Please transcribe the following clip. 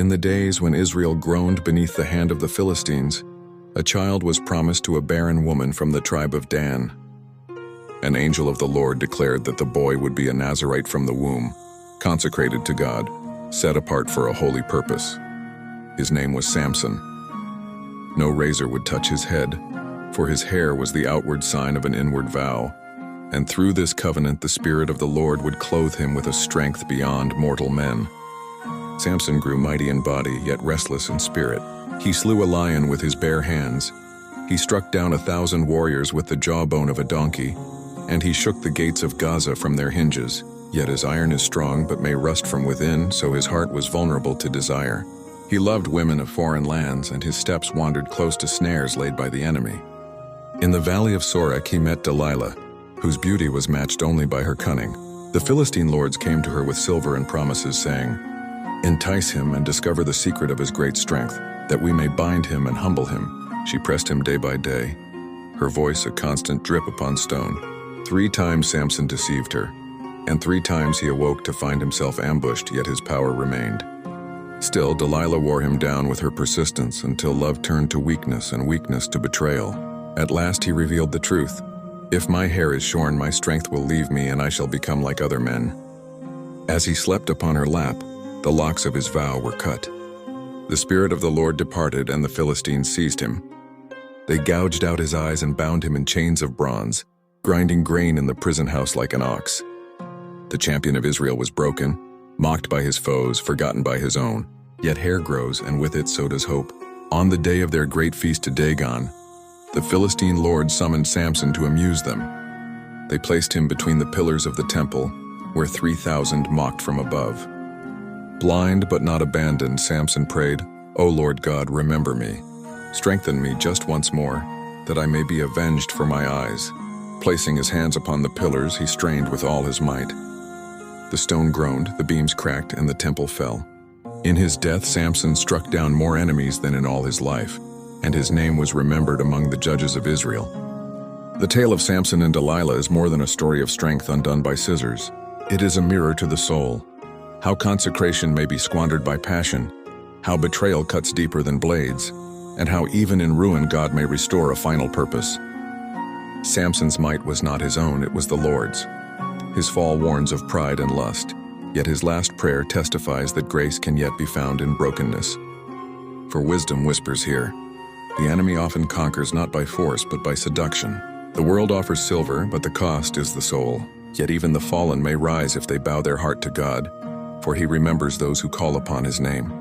In the days when Israel groaned beneath the hand of the Philistines, a child was promised to a barren woman from the tribe of Dan. An angel of the Lord declared that the boy would be a Nazirite from the womb, consecrated to God, set apart for a holy purpose. His name was Samson. No razor would touch his head, for his hair was the outward sign of an inward vow, and through this covenant the Spirit of the Lord would clothe him with a strength beyond mortal men. Samson grew mighty in body, yet restless in spirit. He slew a lion with his bare hands. He struck down 1,000 warriors with the jawbone of a donkey, and he shook the gates of Gaza from their hinges. Yet his iron is strong but may rust from within, so his heart was vulnerable to desire. He loved women of foreign lands, and his steps wandered close to snares laid by the enemy. In the valley of Sorek he met Delilah, whose beauty was matched only by her cunning. The Philistine lords came to her with silver and promises, saying, "Entice him and discover the secret of his great strength, that we may bind him and humble him." She pressed him day by day, her voice a constant drip upon stone. 3 times Samson deceived her, and 3 times he awoke to find himself ambushed, yet his power remained. Still, Delilah wore him down with her persistence until love turned to weakness and weakness to betrayal. At last he revealed the truth. "If my hair is shorn, my strength will leave me, and I shall become like other men." As he slept upon her lap, the locks of his vow were cut. The Spirit of the Lord departed, and the Philistines seized him. They gouged out his eyes and bound him in chains of bronze, grinding grain in the prison house like an ox. The champion of Israel was broken, mocked by his foes, forgotten by his own. Yet hair grows, and with it so does hope. On the day of their great feast to Dagon, the Philistine lords summoned Samson to amuse them. They placed him between the pillars of the temple, where 3,000 mocked from above. Blind but not abandoned, Samson prayed, "O Lord God, remember me. Strengthen me just once more, that I may be avenged for my eyes." Placing his hands upon the pillars, he strained with all his might. The stone groaned, the beams cracked, and the temple fell. In his death, Samson struck down more enemies than in all his life, and his name was remembered among the judges of Israel. The tale of Samson and Delilah is more than a story of strength undone by scissors. It is a mirror to the soul. How consecration may be squandered by passion, how betrayal cuts deeper than blades, and how even in ruin God may restore a final purpose. Samson's might was not his own, it was the Lord's. His fall warns of pride and lust, yet his last prayer testifies that grace can yet be found in brokenness. For wisdom whispers here. The enemy often conquers not by force but by seduction. The world offers silver, but the cost is the soul. Yet even the fallen may rise if they bow their heart to God, for he remembers those who call upon his name.